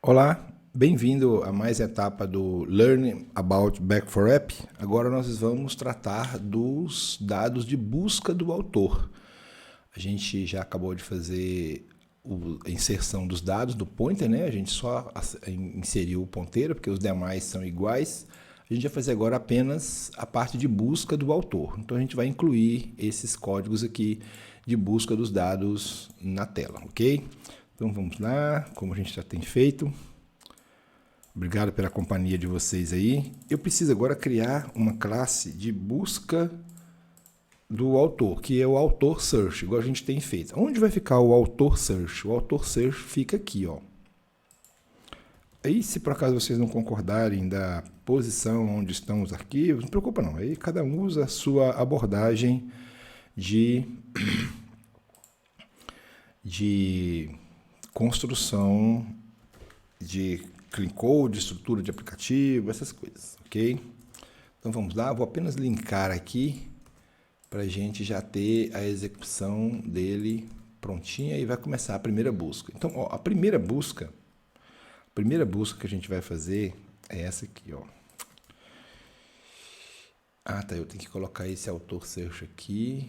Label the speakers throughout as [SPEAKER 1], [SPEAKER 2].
[SPEAKER 1] Olá, bem-vindo a mais etapa do Learning About Back4App. Agora nós vamos tratar dos dados de busca do autor. A gente já acabou de fazer a inserção dos dados do pointer, né? A gente só inseriu o ponteiro, porque os demais são iguais. A gente vai fazer agora apenas a parte de busca do autor. Então a gente vai incluir esses códigos aqui de busca dos dados na tela, ok? Então vamos lá, como a gente já tem feito. Obrigado pela companhia de vocês aí. Eu preciso agora criar uma classe de busca do autor, que é o autor search, igual a gente tem feito. Onde vai ficar o autor search? O autor search fica aqui, ó. Aí, se por acaso vocês não concordarem da posição onde estão os arquivos, não preocupa não. Aí cada um usa a sua abordagem de construção de clean code, estrutura de aplicativo, essas coisas, ok? Então vamos lá, vou apenas linkar aqui para a gente já ter a execução dele prontinha e vai começar a primeira busca. Então, ó, a primeira busca que a gente vai fazer é essa aqui, ó. Ah, tá, eu tenho que colocar esse autor search aqui.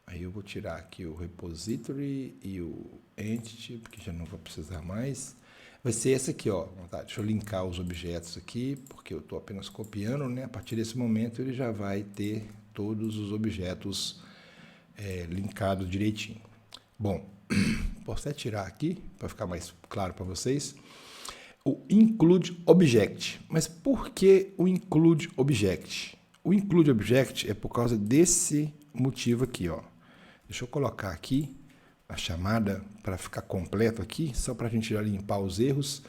[SPEAKER 1] Aí eu vou tirar aqui o repository e o entity, porque já não vou precisar mais. Vai ser essa aqui, ó. Tá, deixa eu linkar os objetos aqui, porque eu estou apenas copiando, né? A partir desse momento ele já vai ter todos os objetos linkados direitinho. Bom, posso até tirar aqui, para ficar mais claro para vocês. O include object. Mas por que o include object? O include object é por causa desse motivo aqui, ó. Deixa eu colocar aqui a chamada para ficar completo aqui, só para a gente já limpar os erros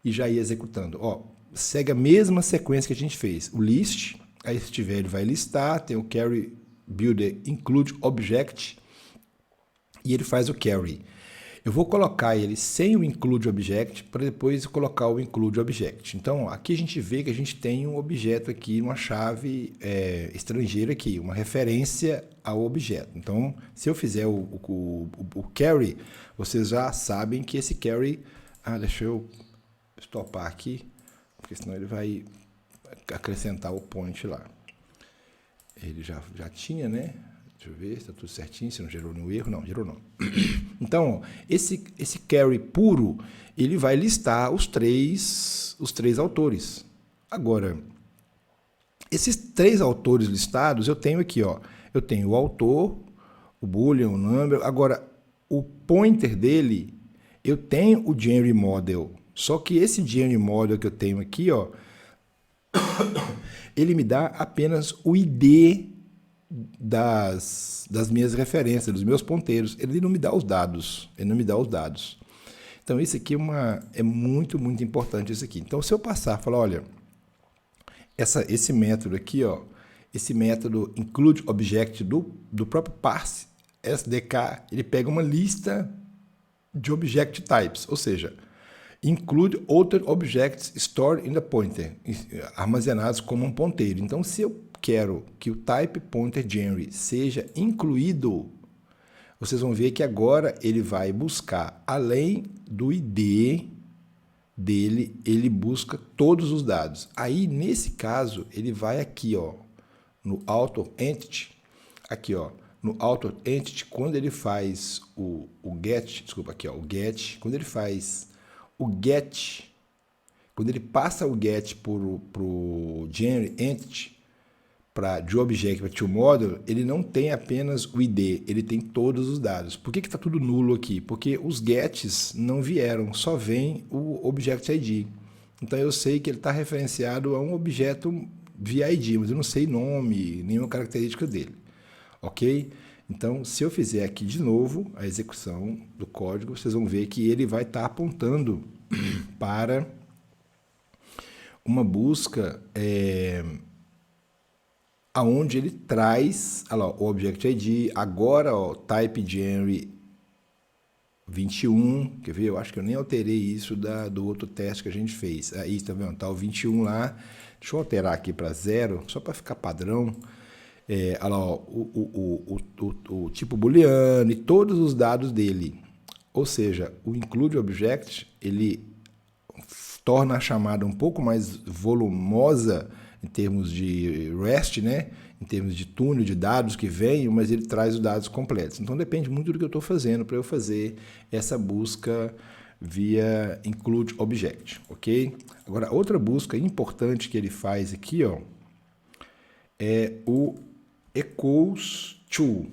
[SPEAKER 1] e já ir executando. Ó, segue a mesma sequência que a gente fez. O list, aí se tiver ele vai listar, tem o carry builder include object e ele faz o carry. Eu vou colocar ele sem o include object para depois colocar o include object. Então, aqui a gente vê que a gente tem um objeto aqui, uma chave estrangeira aqui, uma referência ao objeto. Então, se eu fizer o carry, vocês já sabem que esse carry... Ah, deixa eu stopar aqui, porque senão ele vai acrescentar o point lá. Ele já tinha, né? Deixa eu ver se está tudo certinho, se não gerou nenhum erro. Não, gerou não. Então, esse carry puro, ele vai listar os três autores. Agora, esses três autores listados, eu tenho aqui, ó. Eu tenho o autor, o boolean, o number. Agora, o pointer dele, eu tenho o Generic Model. Só que esse Generic Model que eu tenho aqui, ó, ele me dá apenas o ID das minhas referências, dos meus ponteiros. Ele não me dá os dados. Então, isso aqui é muito, muito importante isso aqui. Então, se eu passar, falar, olha, esse método aqui, ó, esse método include object do próprio parse SDK, ele pega uma lista de object types, ou seja, include other objects stored in the pointer, armazenados como um ponteiro. Então, se eu quero que o type pointer generic seja incluído, vocês vão ver que agora ele vai buscar, além do ID dele, ele busca todos os dados. Aí, nesse caso, ele vai aqui, ó, no author entity, aqui, ó, no author entity, quando ele faz o get, desculpa, aqui, ó, o get, quando ele faz o get, quando ele passa o get pro generic entity, de object para toModel, ele não tem apenas o ID, ele tem todos os dados. Por que está tudo nulo aqui? Porque os gets não vieram, só vem o object ID. Então eu sei que ele está referenciado a um objeto via ID, mas eu não sei nome, nenhuma característica dele. Ok? Então, se eu fizer aqui de novo a execução do código, vocês vão ver que ele vai estar apontando para uma busca aonde ele traz, olha lá, o Object ID, agora, ó, Type Generic 21, quer ver? Eu acho que eu nem alterei isso do outro teste que a gente fez. Aí, tá vendo? Tá o 21 lá. Deixa eu alterar aqui para 0, só para ficar padrão. Olha lá, ó, o tipo booleano e todos os dados dele. Ou seja, o include object, ele torna a chamada um pouco mais volumosa em termos de REST, né? Em termos de túnel de dados que vem, mas ele traz os dados completos. Então depende muito do que eu estou fazendo para eu fazer essa busca via include object, ok? Agora, outra busca importante que ele faz aqui, ó, é o equals to.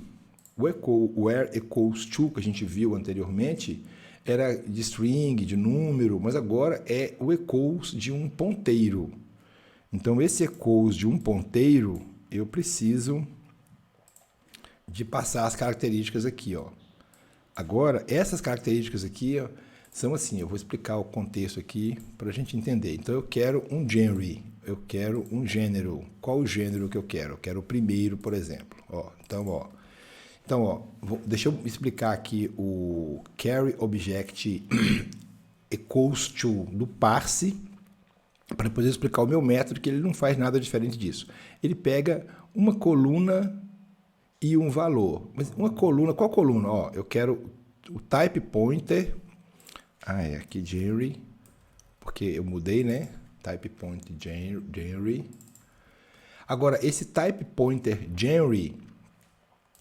[SPEAKER 1] O where equals to que a gente viu anteriormente era de string, de número, mas agora é o equals de um ponteiro. Então, esse equals de um ponteiro, eu preciso de passar as características aqui, ó. Agora, essas características aqui, ó, são assim, eu vou explicar o contexto aqui para a gente entender. Então, eu quero um genre, eu quero um gênero. Qual o gênero que eu quero? Eu quero o primeiro, por exemplo. Ó, então, deixa eu explicar aqui o carry object equals to do parse, para depois eu explicar o meu método, que ele não faz nada diferente disso. Ele pega uma coluna e um valor. Mas uma coluna, qual coluna? Ó, eu quero o type pointer. Aqui genre, porque eu mudei, né? Type pointer genre. Agora, esse type pointer genre,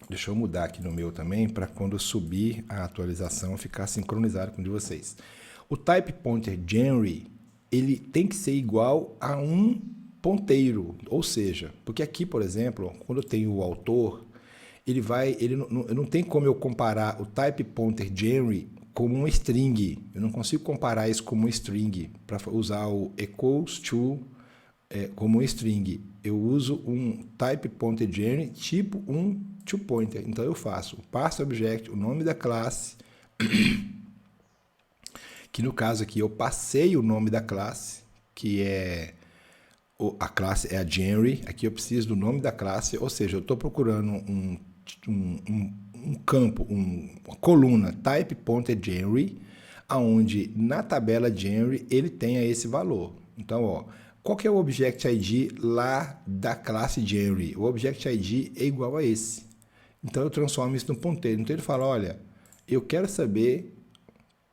[SPEAKER 1] deixa eu mudar aqui no meu também, para quando eu subir a atualização ficar sincronizado com o de vocês. O type pointer genre, ele tem que ser igual a um ponteiro, ou seja, porque aqui, por exemplo, quando eu tenho o autor, não tem como eu comparar o type pointer genre como um string. Eu não consigo comparar isso como um string para usar o equals to como um string. Eu uso um type pointer genre tipo um to pointer. Então eu faço o parse object, o nome da classe, que no caso aqui eu passei o nome da classe, que é a classe é a genre. Aqui eu preciso do nome da classe, ou seja, eu estou procurando um campo, uma coluna type pointer genre, aonde na tabela genre ele tenha esse valor. Então, ó, qual que é o object ID lá da classe genre? O object ID é igual a esse. Então eu transformo isso num ponteiro. Então ele fala, olha, eu quero saber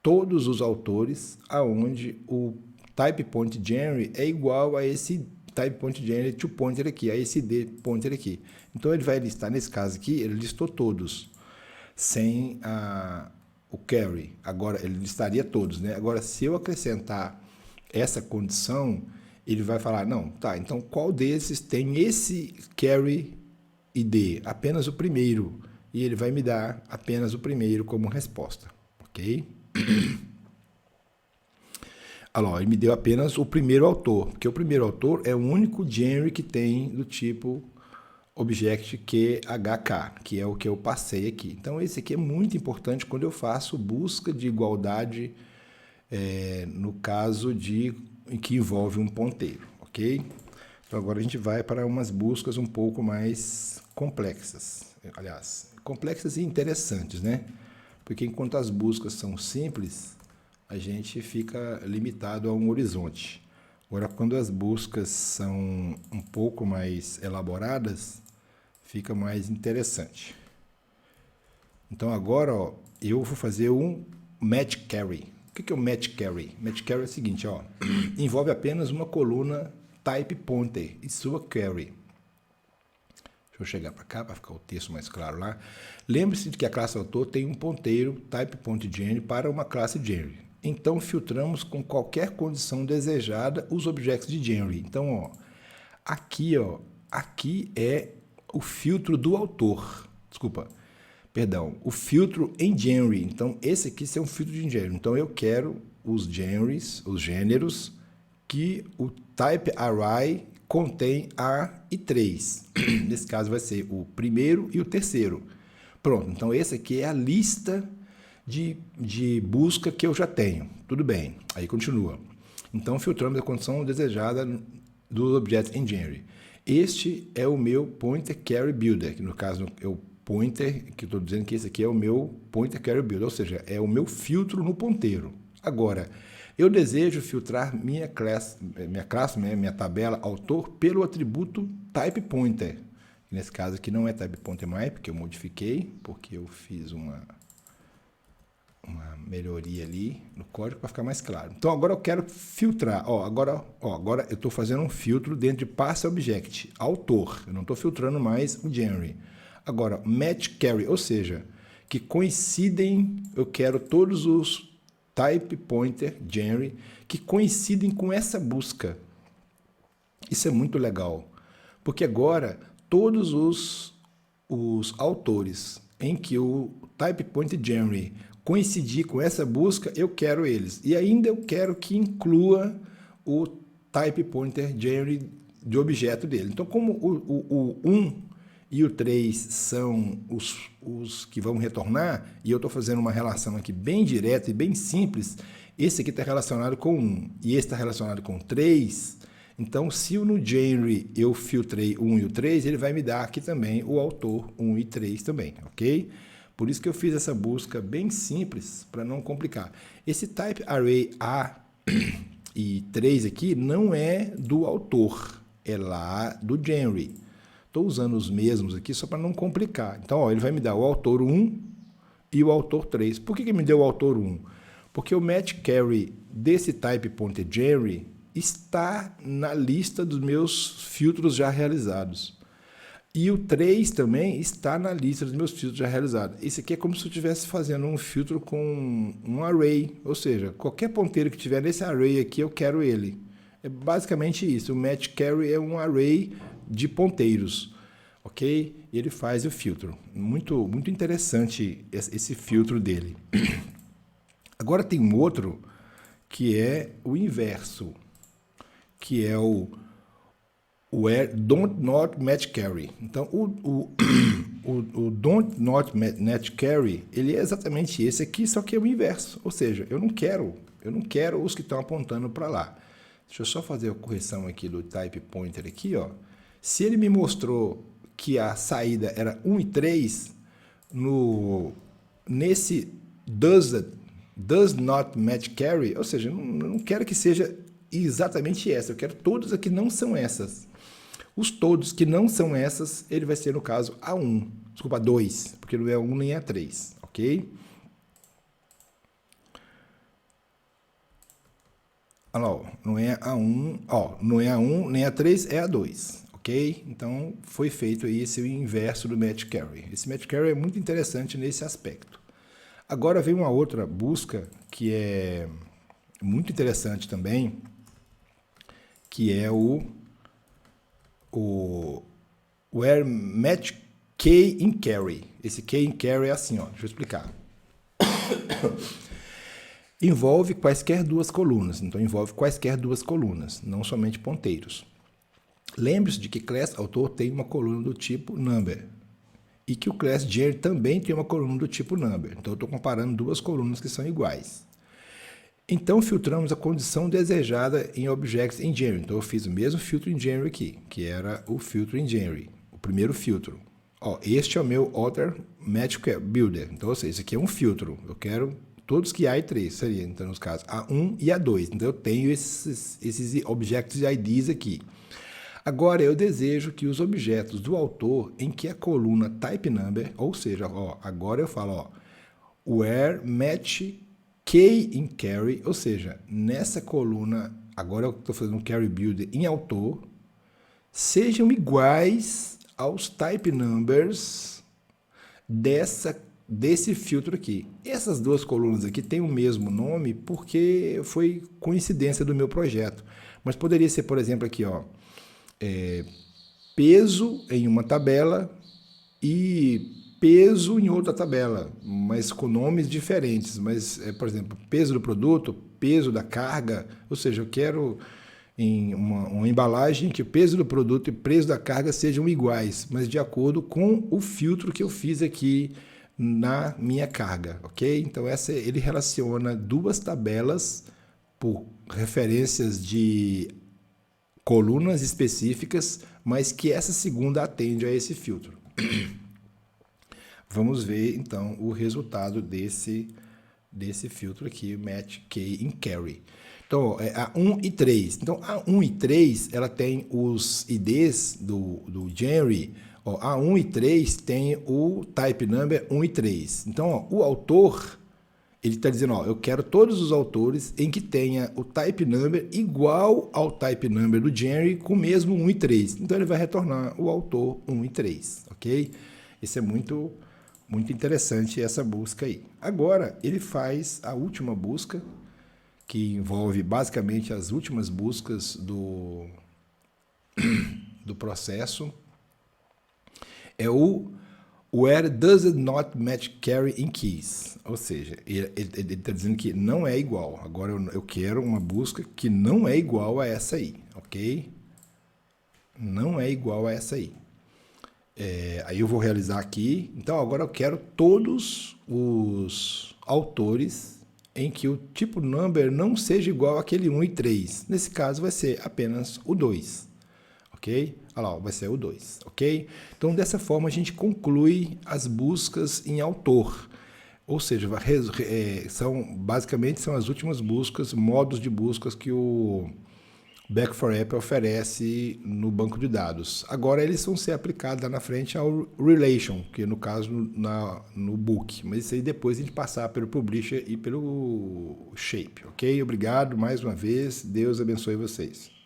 [SPEAKER 1] todos os autores aonde o type pointer genre é igual a esse type pointer genre to pointer aqui, a esse d pointer aqui. Então ele vai listar, nesse caso aqui, ele listou todos, sem o carry. Agora ele listaria todos, né? Agora, se eu acrescentar essa condição, ele vai falar, não, tá, então qual desses tem esse carry ID? Apenas o primeiro. E ele vai me dar apenas o primeiro como resposta, ok? Ele me deu apenas o primeiro autor, porque o primeiro autor é o único genre que tem do tipo object QHK, que é o que eu passei aqui. Então, esse aqui é muito importante quando eu faço busca de igualdade, no caso em que envolve um ponteiro, ok? Então, agora a gente vai para umas buscas um pouco mais complexas. Aliás, complexas e interessantes, né? Porque enquanto as buscas são simples, a gente fica limitado a um horizonte. Agora, quando as buscas são um pouco mais elaboradas, fica mais interessante. Então, agora, ó, eu vou fazer um match carry. O que é o match carry? Match carry é o seguinte, ó, envolve apenas uma coluna type pointer e sua carry. Deixa eu chegar para cá para ficar o texto mais claro lá. Lembre-se de que a classe autor tem um ponteiro type pointer genre para uma classe genre. Então, filtramos com qualquer condição desejada os objetos de genre. Então, ó, aqui é o filtro do autor. O filtro em genre. Então, esse aqui é um filtro de genre. Então, eu quero os gêneros que o type array contém A e 3. Nesse caso, vai ser o primeiro e o terceiro. Pronto. Então, esse aqui é a lista de busca que eu já tenho. Tudo bem. Aí continua. Então, filtramos a condição desejada do objeto em genre. Este é o meu pointer carry builder, que no caso é o pointer, que eu estou dizendo que esse aqui é o meu pointer carry builder, ou seja, é o meu filtro no ponteiro. Agora, eu desejo filtrar minha tabela autor pelo atributo type pointer. Nesse caso aqui não é type pointer mais, porque eu modifiquei, porque eu fiz um uma melhoria ali no código para ficar mais claro. Então agora eu quero filtrar. Agora eu estou fazendo um filtro dentro de Parse Object, autor. Eu não estou filtrando mais o genre. Agora, match carry, ou seja, que coincidem, eu quero todos os type pointer genre que coincidem com essa busca. Isso é muito legal, porque agora todos os autores em que o type pointer genre coincidir com essa busca, eu quero eles. E ainda eu quero que inclua o type pointer genre de objeto dele. Então, como o 1 e o 3 são os que vão retornar, e eu estou fazendo uma relação aqui bem direta e bem simples, esse aqui está relacionado com 1 e esse está relacionado com 3, então se no genre eu filtrei o 1 e o 3, ele vai me dar aqui também o autor 1 e 3 também, ok? Por isso que eu fiz essa busca bem simples, para não complicar. Esse type array A e 3 aqui não é do autor, é lá do genre. Estou usando os mesmos aqui só para não complicar. Então, ele vai me dar o autor 1 e o autor 3. Por que me deu o autor 1? Porque o match carry desse type pointer genre está na lista dos meus filtros já realizados. E o 3 também está na lista dos meus filtros já realizados. Esse aqui é como se eu estivesse fazendo um filtro com um array, ou seja, qualquer ponteiro que tiver nesse array aqui, eu quero ele. É basicamente isso. O match carry é um array de ponteiros, ok? E ele faz o filtro. Muito, muito interessante esse filtro dele. Agora tem um outro que é o inverso, que é o where don't not match carry. Então, o don't not match carry, ele é exatamente esse aqui, só que é o inverso. Ou seja, eu não quero os que estão apontando para lá. Deixa eu só fazer a correção aqui do type pointer aqui, ó. Se ele me mostrou que a saída era 1 e 3, nesse does not match carry, ou seja, eu não quero que seja exatamente essa, eu quero todos aqui não são essas. Os todos que não são essas, ele vai ser no caso A1, desculpa, A2, porque não é A1 nem A3, ok? Olha lá, ó, não é A1, não é A1 nem A3, é A2. Ok? Então, foi feito aí esse inverso do match carry. Esse match carry é muito interessante nesse aspecto. Agora vem uma outra busca que é muito interessante também, que é o where match key in carry. Esse key in carry é assim, ó, deixa eu explicar. Envolve quaisquer duas colunas, então envolve quaisquer duas colunas, não somente ponteiros. Lembre-se de que class autor tem uma coluna do tipo number e que o class genre também tem uma coluna do tipo number. Então, eu estou comparando duas colunas que são iguais. Então, filtramos a condição desejada em objects in genre. Então, eu fiz o mesmo filtro em genre aqui, que era o filtro em genre, o primeiro filtro. Este é o meu Author Match Builder. Então, ou seja, isso aqui é um filtro. Eu quero todos que A e 3, seria, então, nos casos A1 e A2. Então, eu tenho esses objects IDs aqui. Agora, eu desejo que os objetos do autor em que a coluna type number, ou seja, agora eu falo, where match key in carry, ou seja, nessa coluna, agora eu estou fazendo um carry builder em autor, sejam iguais aos type numbers desse filtro aqui. Essas duas colunas aqui têm o mesmo nome porque foi coincidência do meu projeto. Mas poderia ser, por exemplo, aqui, peso em uma tabela e peso em outra tabela, mas com nomes diferentes. Mas, por exemplo, peso do produto, peso da carga, ou seja, eu quero em uma embalagem que o peso do produto e o preço da carga sejam iguais, mas de acordo com o filtro que eu fiz aqui na minha carga, ok? Então, ele relaciona duas tabelas por referências de colunas específicas, mas que essa segunda atende a esse filtro. Vamos ver, então, o resultado desse filtro aqui, Match Key in Carry. Então, A1 e 3. Então, A1 e 3, ela tem os IDs do genre. A1 e 3 tem o type number 1 e 3. Então, o autor, Ele está dizendo, ó, eu quero todos os autores em que tenha o type number igual ao type number do Jerry com o mesmo 1 e 3. Então ele vai retornar o autor 1 e 3, ok? Isso é muito interessante, essa busca aí. Agora ele faz a última busca, que envolve basicamente as últimas buscas do processo. É o Where does it not match carry in keys? Ou seja, ele está dizendo que não é igual. Agora eu quero uma busca que não é igual a essa aí, ok? Não é igual a essa aí. Aí eu vou realizar aqui. Então agora eu quero todos os autores em que o tipo number não seja igual àquele 1 e 3. Nesse caso vai ser apenas o 2. Ok? Olha lá, vai ser o 2, ok? Então, dessa forma, a gente conclui as buscas em autor. Ou seja, basicamente são as últimas buscas, modos de buscas que o Back4App oferece no banco de dados. Agora, eles vão ser aplicados lá na frente ao Relation, que no caso no Book. Mas isso aí depois a gente passar pelo Publisher e pelo Shape, ok? Obrigado mais uma vez. Deus abençoe vocês.